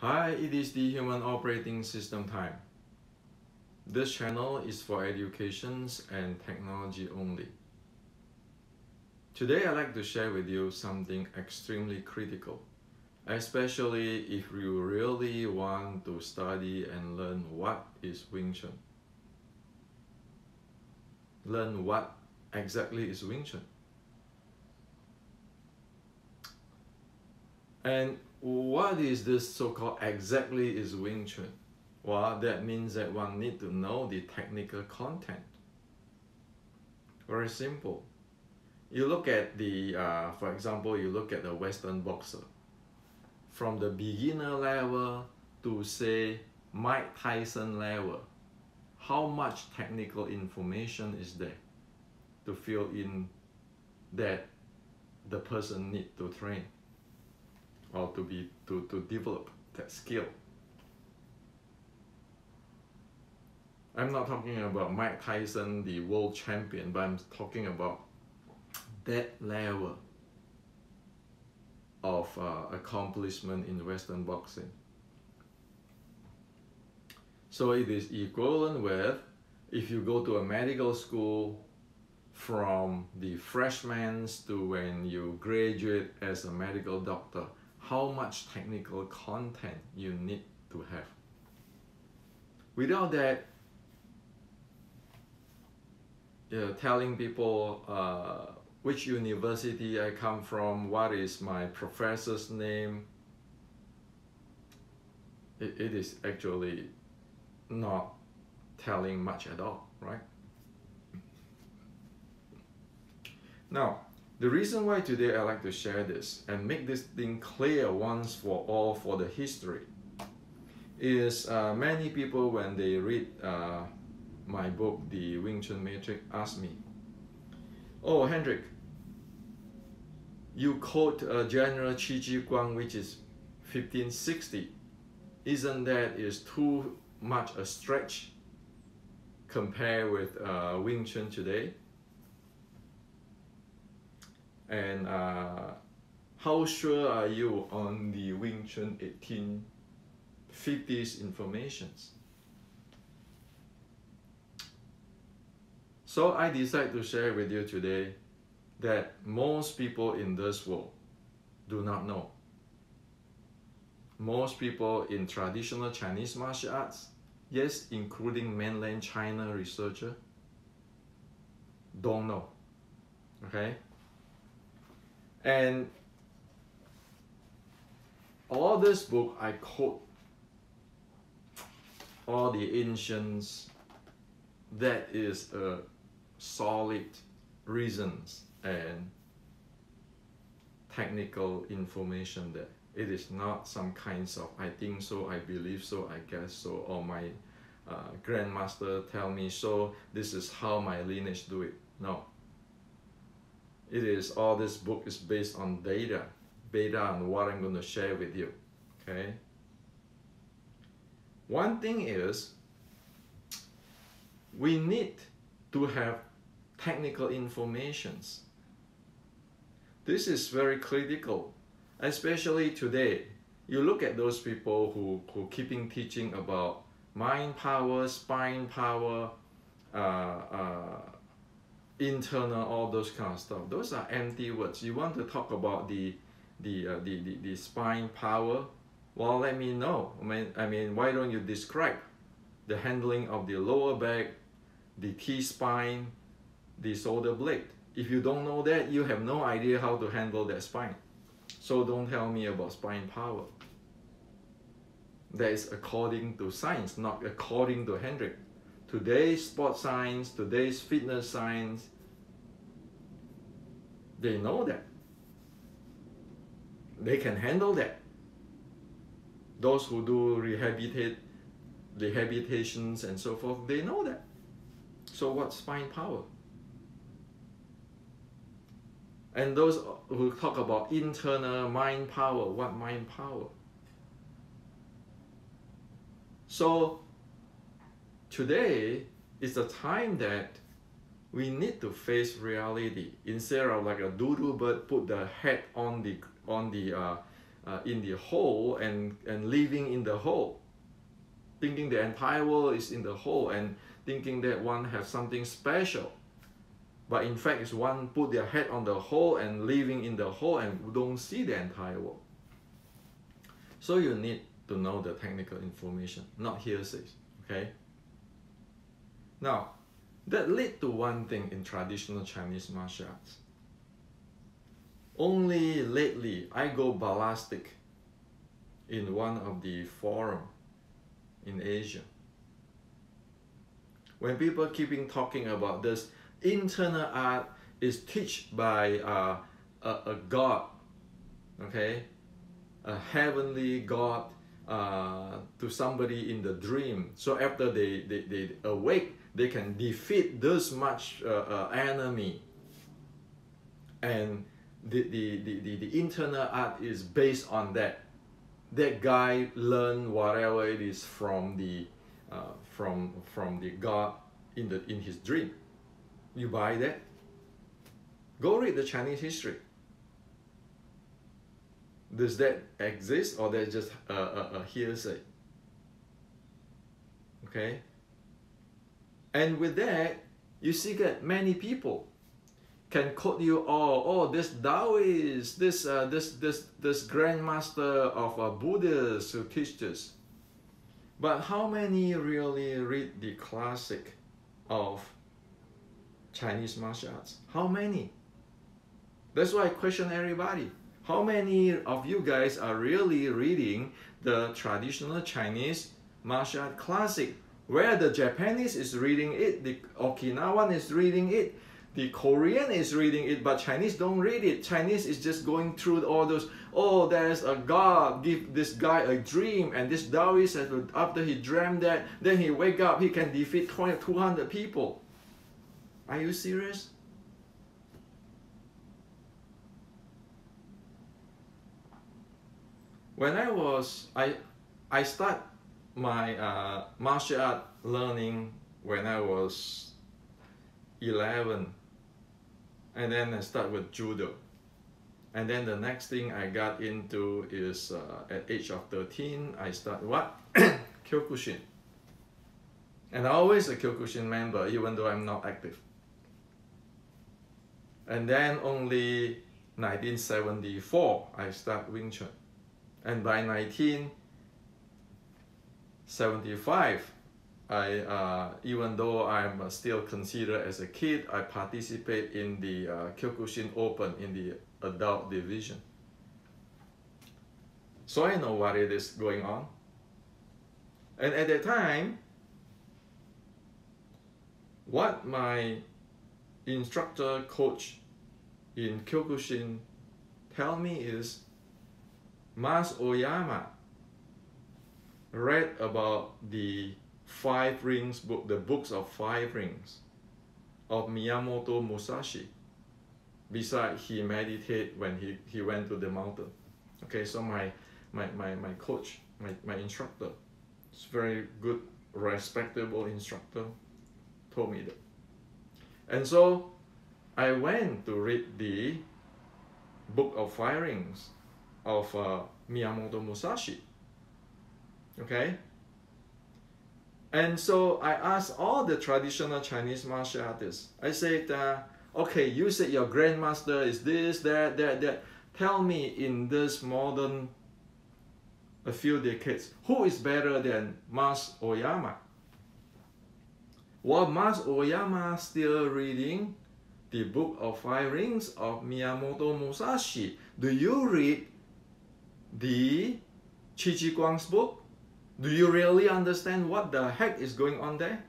Hi, it is the Human Operating System time. This channel is for educations and technology only. Today I'd like to share with you something extremely critical, especially if you really want to study and learn what is Wing Chun. Learn what exactly is Wing Chun. And what is this so-called exactly is Wing Chun? Well, that means that one need to know the technical content. Very simple. You look at the, for example, you look at the Western boxer. From the beginner level to say Mike Tyson level, how much technical information is there to fill in that the person need to train or to develop that skill. I'm not talking about Mike Tyson, the world champion, but I'm talking about that level of accomplishment in Western boxing. So it is equivalent with if you go to a medical school from the freshman to when you graduate as a medical doctor, how much technical content you need to have. Without that, telling people which university I come from, what is my professor's name, it is actually not telling much at all, right? Now, the reason why today I like to share this and make this thing clear once for all for the history is many people when they read my book, The Wing Chun Matrix, ask me, "Oh, Hendrik, you quote General jiGuang, which is 1560. Isn't that is too much a stretch compared with Wing Chun today? And how sure are you on the Wing Chun 1850s informations?" So I decided to share with you today that most people in this world do not know. Most people in traditional Chinese martial arts, yes, including mainland China researcher, don't know, okay? And all this book I quote all the ancients, that is a solid reasons and technical information there. It is not some kinds of I think so, I believe so, I guess so, or my grandmaster tell me so, this is how my lineage do it. No. It is all this book is based on data and what I'm going to share with you. Okay. One thing is we need to have technical informations. This is very critical, especially today. You look at those people who keeping teaching about mind power, spine power, internal, all those kind of stuff. Those are empty words. You want to talk about the spine power? Well, let me know. I mean, why don't you describe the handling of the lower back, the T-spine, the shoulder blade? If you don't know that, you have no idea how to handle that spine. So don't tell me about spine power. That is according to science, not according to Hendrik. Today's sports science, today's fitness science, they know that. They can handle that. Those who do rehabilitations and so forth, they know that. So what's spine power? And those who talk about internal mind power, what mind power? So today is the time that we need to face reality instead of like a doodle bird put the head on the in the whole and living in the whole, thinking the entire world is in the whole and thinking that one has something special. But in fact, it's one put their head on the whole and living in the whole and don't see the entire world. So you need to know the technical information, not hearsays, okay? Now, that led to one thing in traditional Chinese martial arts. Only lately, I go ballistic in one of the forum in Asia. When people keeping talking about this, internal art is taught by a god, okay? A heavenly god to somebody in the dream. So after they awake, they can defeat this much enemy. And the internal art is based on that. That guy learned whatever it is from the god in his dream. You buy that? Go read the Chinese history. Does that exist, or that's just a hearsay? Okay. And with that, you see that many people can quote you, oh, this Taoist, this grandmaster of Buddhists who teach this. But how many really read the classic of Chinese martial arts? How many? That's why I question everybody. How many of you guys are really reading the traditional Chinese martial art classic, where the Japanese is reading it, the Okinawan is reading it, the Korean is reading it, but Chinese don't read it. Chinese is just going through all those, oh, there's a god, give this guy a dream, and this Taoist, after he dreamed that, then he wake up, he can defeat 200 people. Are you serious? When I start my martial art learning when I was 11, and then I start with judo, and then the next thing I got into is at age of 13 I start what? Kyokushin, and I'm always a Kyokushin member even though I'm not active. And then only 1974 I start Wing Chun. And by 1975, even though I'm still considered as a kid, I participate in the Kyokushin Open in the adult division. So I know what it is going on. And at that time, what my instructor coach in Kyokushin tell me is, Mas Oyama read about the 5 rings book, the books of 5 rings of Miyamoto Musashi. Besides, he meditate when he went to the mountain. Okay, so my coach, my instructor, it's very good, respectable instructor, told me that. And so I went to read the book of 5 rings of Miyamoto Musashi. Okay? And so I asked all the traditional Chinese martial artists, I said, okay, you said your grandmaster is this, that. Tell me, in this modern, a few decades, who is better than Mas Oyama? While Mas Oyama still reading the book of 5 rings of Miyamoto Musashi, do you read the jiGuang's book? Do you really understand what the heck is going on there?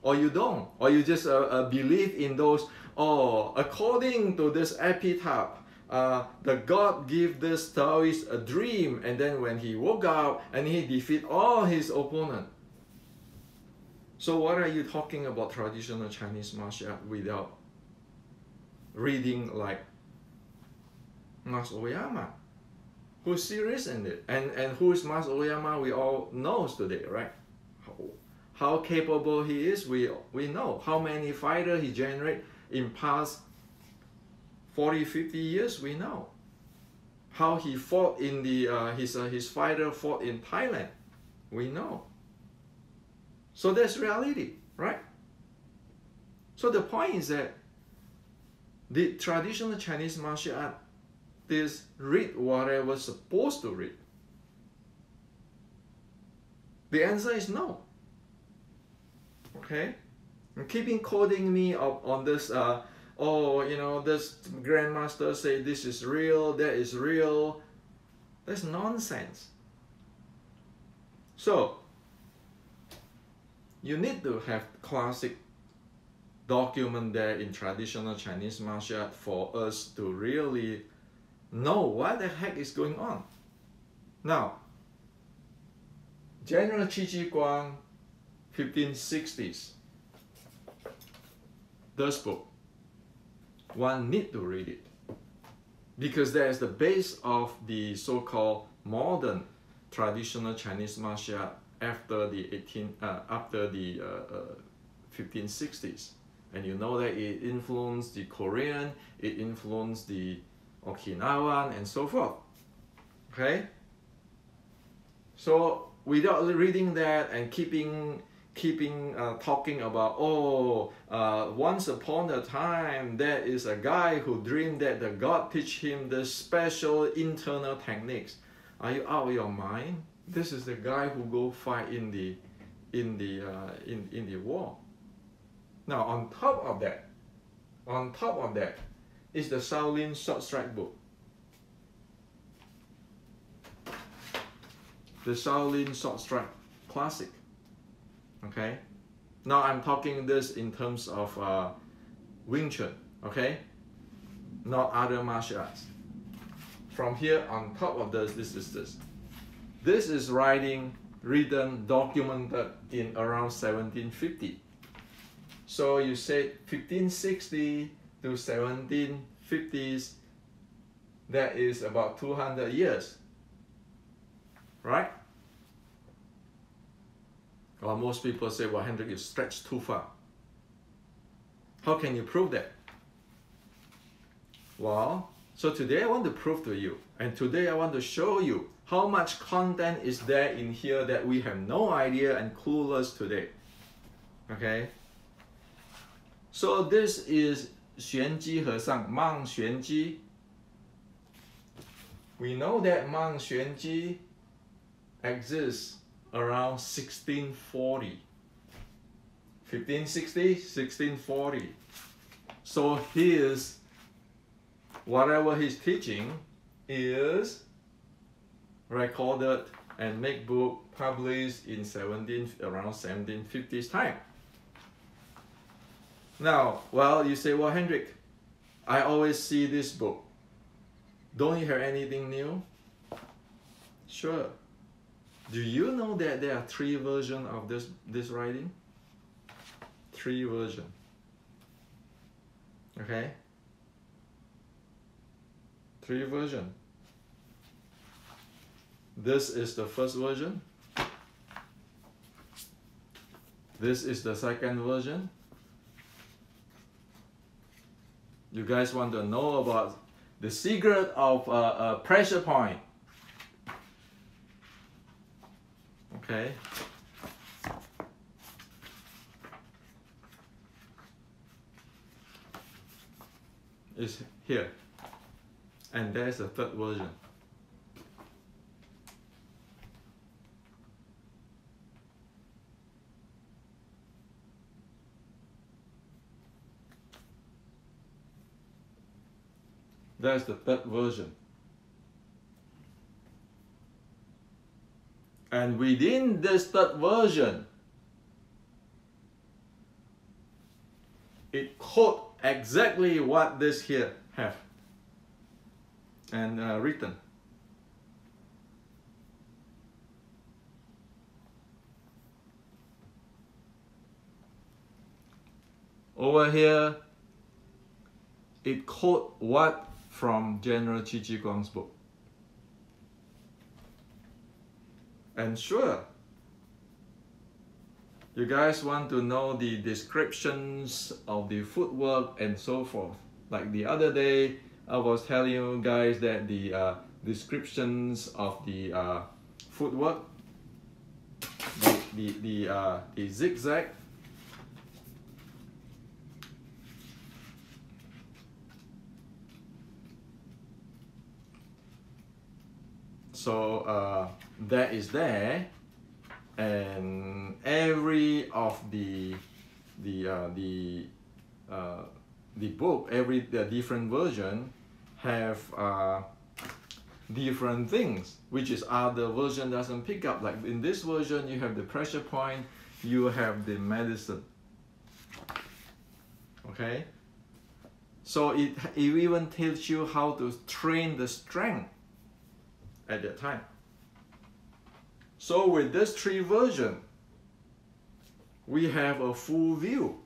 Or you don't? Or you just believe in those, oh, according to this epitaph, the god gave this Taoist a dream, and then when he woke up and he defeat all his opponents. So what are you talking about traditional Chinese martial art without reading like Mas Oyama? Who's serious in it? And who is Mas Oyama, we all know today, right? How capable he is, we know. How many fighters he generate in past 40, 50 years, we know. how he fought in the his fighter fought in Thailand. We know. So that's reality, right? So the point is that the traditional Chinese martial art is read whatever supposed to read. The answer is no. Okay? And keeping quoting me on this, oh, you know, this grandmaster say this is real, that is real. That's nonsense. So, you need to have classic document there in traditional Chinese martial art for us to really know what the heck is going on. Now, General jiGuang, 1560s, this book, one need to read it because that is the base of the so-called modern traditional Chinese martial art after the 1560s. And you know that it influenced the Korean, it influenced the Okinawan, and so forth. Okay? So without reading that and keeping talking about, oh, once upon a time there is a guy who dreamed that the God teach him the special internal techniques. Are you out of your mind? This is the guy who go fight in the war. Now on top of that is the Shaolin Short Strike book. The Shaolin Short Strike classic. Okay? Now I'm talking this in terms of Wing Chun, okay? Not other martial arts. From here on top of this is this. This is written, documented in around 1750. So you said 1560 to 1750s, that is about 200 years, right? Well, most people say, well, Hendrik, you stretched too far. How can you prove that? Well, so today I want to prove to you, and today I want to show you how much content is there in here that we have no idea and clueless today. Okay? So this is Xuanji Hesang, Mang Xuanji. We know that Mang Xuanji exists around 1640. 1560, 1640. So his, whatever he's teaching is recorded and make book published in around 1750s time. Now, well, you say, well, Hendrik, I always see this book. Don't you hear anything new? Sure. Do you know that there are 3 versions of this writing? 3 versions. Okay? 3 versions. This is the first version. This is the second version. You guys want to know about the secret of a pressure point? Okay. It's here. And there's the third version. There's the third version. And within this third version, it quotes exactly what this here have and written. Over here, it quotes what from General jiGuang's book. And sure, you guys want to know the descriptions of the footwork and so forth. Like the other day, I was telling you guys that the descriptions of the footwork, the zigzag. So that is there, and every of the book, every different version have different things, which is other version doesn't pick up. Like in this version, you have the pressure point, you have the medicine. Okay, so it even tells you how to train the strength at that time. So with this 3 version, we have a full view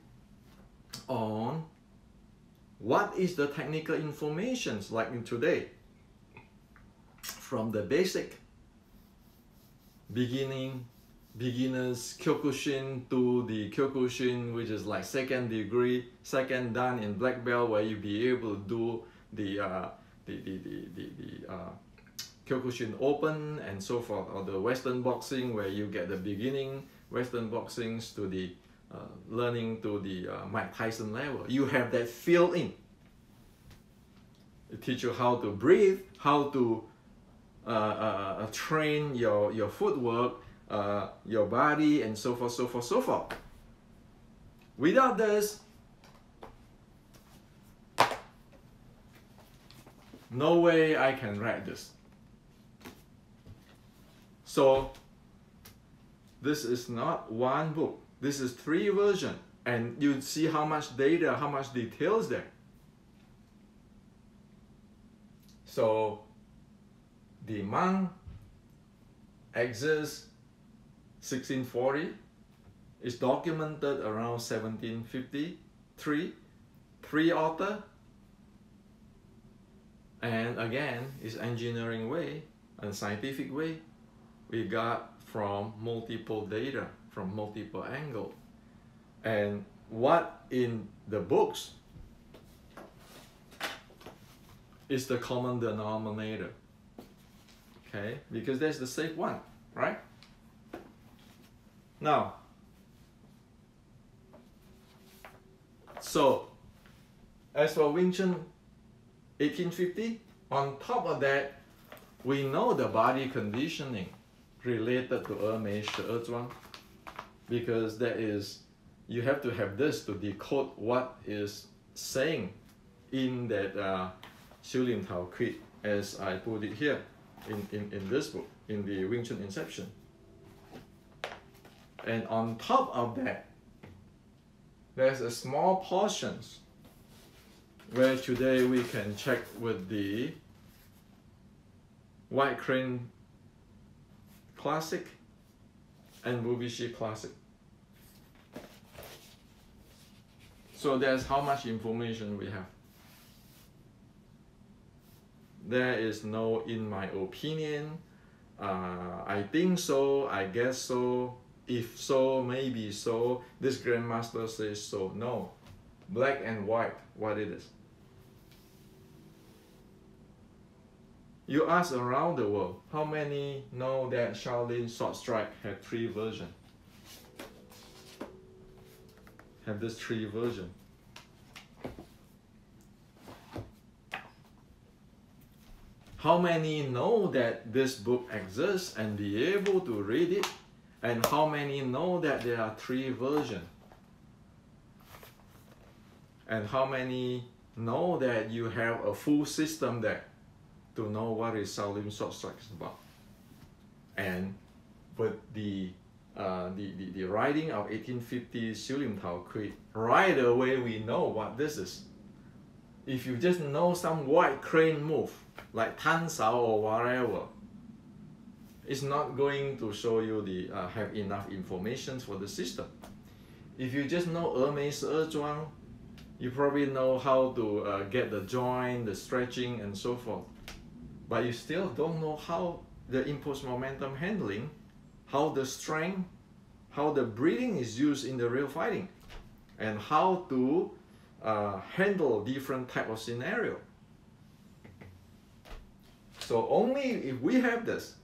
on what is the technical informations like in today, from the basic beginners Kyokushin to the Kyokushin, which is like 2nd degree, 2nd dan in black belt, where you be able to do the Kyokushin Open and so forth, or the Western boxing, where you get the beginning Western boxings to the learning to the Mike Tyson level. You have that fill in. It teach you how to breathe, how to train your footwork, your body, and so forth, so forth, so forth. Without this, no way I can write this. So this is not one book. This is 3 versions, and you see how much data, how much details there. So the monk exists 1640, is documented around 1753, 3 authors, and again, is engineering way and scientific way. We got from multiple data, from multiple angles. And what in the books is the common denominator. Okay, because that's the safe one, right? Now, so as for Wing Chun 1850, on top of that, we know the body conditioning related to jiGuang, because that is, you have to have this to decode what is saying in that Xiu Lim Tao Creed, as I put it here in this book, in the Wing Chun Inception. And on top of that, there's a small portions where today we can check with the White Crane Classic and Bubishi Classic. So that's how much information we have. There is no in my opinion, I think so, I guess so, if so, maybe so, this Grandmaster says so. No, black and white, what it is. You ask around the world, how many know that Shaolin Sword Strike have 3 versions? Have this 3 versions. How many know that this book exists and be able to read it? And how many know that there are 3 versions? And how many know that you have a full system there to know what is Shaolin Sword Strike is about? And with the writing of 1850 Xiu Lim Tao Creed, right away we know what this is. If you just know some white crane move, like Tan Sao or whatever, it's not going to show you the have enough information for the system. If you just know jiGuang, you probably know how to get the joint, the stretching, and so forth. But you still don't know how the impulse momentum handling, how the strength, how the breathing is used in the real fighting, and how to handle different type of scenario. So only if we have this,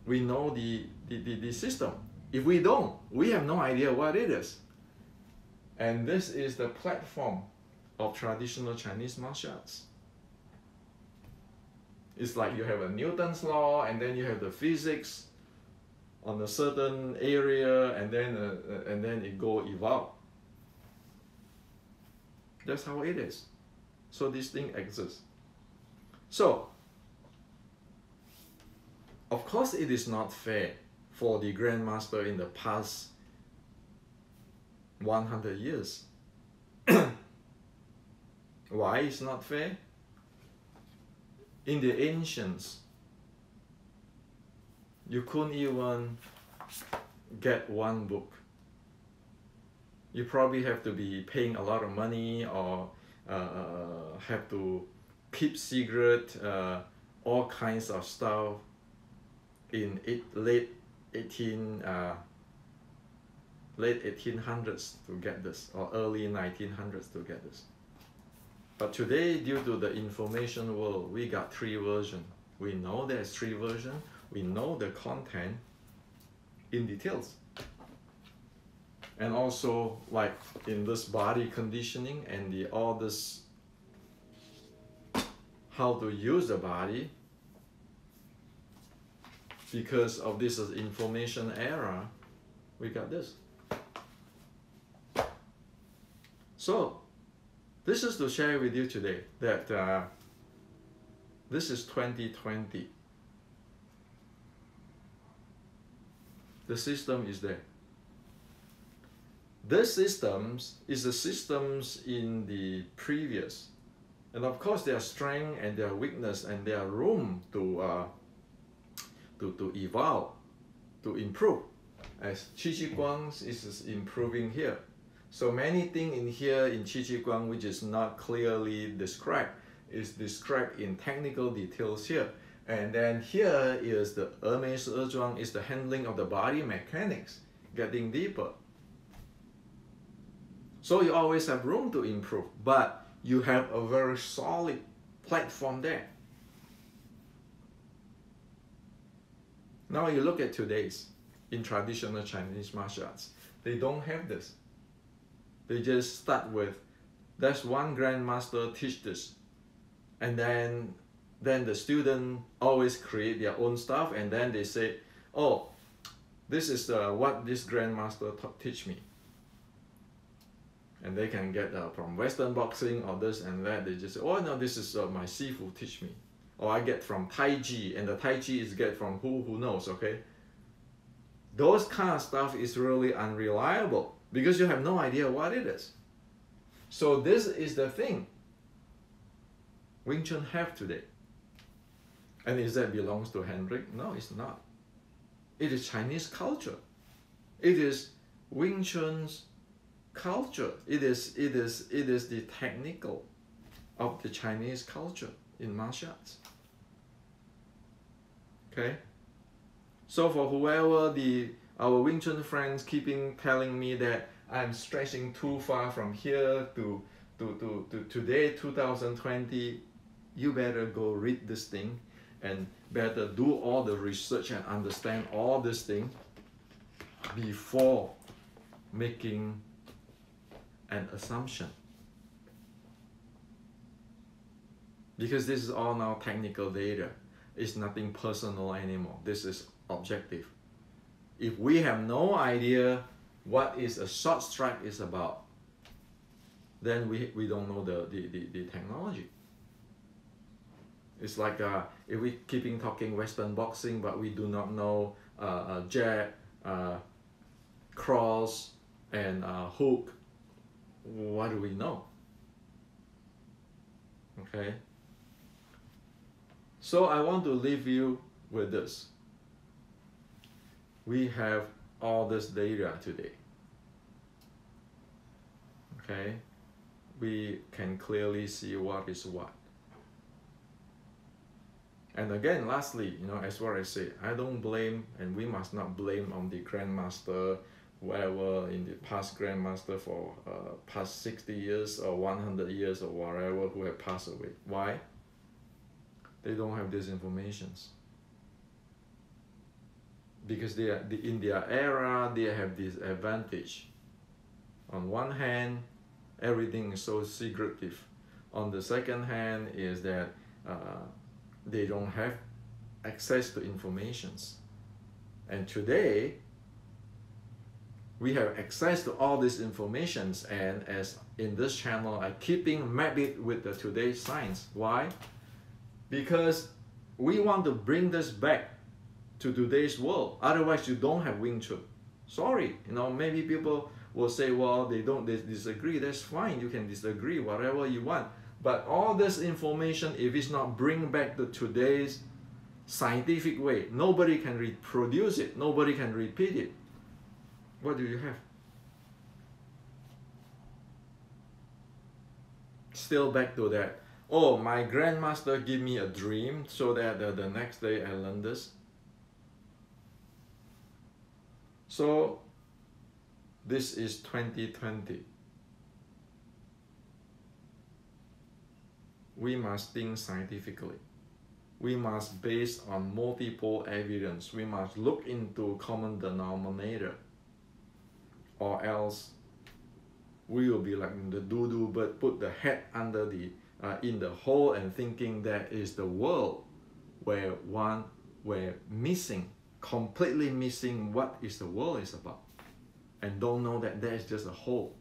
we know the system. If we don't, we have no idea what it is. And this is the platform of traditional Chinese martial arts. It's like you have a Newton's law, and then you have the physics on a certain area, and then it go evolve. That's how it is. So this thing exists. So, of course, it is not fair for the grandmaster in the past 100 years. Why is not fair? In the ancients, you couldn't even get one book. You probably have to be paying a lot of money, or have to keep secret all kinds of stuff in late 1800s to get this, or early 1900s to get this. But today, due to the information world, we got 3 versions. We know there's 3 versions. We know the content in details. And also, like in this body conditioning and all this, how to use the body, because of this information era, we got this. So, this is to share with you today that this is 2020. The system is there. This systems is the systems in the previous, and of course their strength and their weakness and their room to evolve, to improve, as jiGuang is improving here. So many things in here in jiGuang which is not clearly described, is described in technical details here. And then here is the Zhuang is the handling of the body mechanics, getting deeper. So you always have room to improve, but you have a very solid platform there. Now you look at today's, in traditional Chinese martial arts, they don't have this. They just start with, there's one grandmaster teach this, and then the student always create their own stuff, and then they say, oh, this is what this grandmaster teach me. And they can get from Western boxing or this and that. They just say, oh no, this is my Sifu teach me. Or I get from Tai Chi, and the Tai Chi is get from who knows, okay? Those kind of stuff is really unreliable because you have no idea what it is. So this is the thing Wing Chun have today. And is that belongs to Hendrik? No, it's not. It is Chinese culture. It is Wing Chun's culture. It is the technical of the Chinese culture in martial arts. Okay? So for whoever our Wing Chun friends keeping telling me that I'm stretching too far from here to today, 2020, you better go read this thing and better do all the research and understand all this thing before making an assumption. Because this is all now technical data. It's nothing personal anymore. This is objective. If we have no idea what is a short strike is about, then we don't know the technology. It's like if we keeping talking Western boxing, but we do not know jab, cross, and hook. What do we know? Okay. So I want to leave you with this. We have all this data today. Okay. We can clearly see what is what. And again, lastly, as what I say, I don't blame, and we must not blame on the grandmaster whoever in the past grandmaster for past 60 years or 100 years or whatever who have passed away. Why? They don't have these informations. Because they are, in their era, they have this advantage. On one hand, everything is so secretive. On the second hand is that they don't have access to informations. And today, we have access to all these informations, and as in this channel, I keeping map it with the today's science. Why? Because we want to bring this back to today's world. Otherwise, you don't have Wing Chun. Sorry, you know, maybe people will say, well, they disagree. That's fine. You can disagree, whatever you want. But all this information, if it's not bring back to today's scientific way, nobody can reproduce it. Nobody can repeat it. What do you have? Still back to that. Oh, my grandmaster gave me a dream so that the next day I learned this. So, this is 2020. We must think scientifically. We must base on multiple evidence. We must look into common denominator. Or else we will be like the doo-doo bird, put the head under the in the hole and thinking that is the world, where we're missing, completely missing what is the world is about, and don't know that there is just a hole.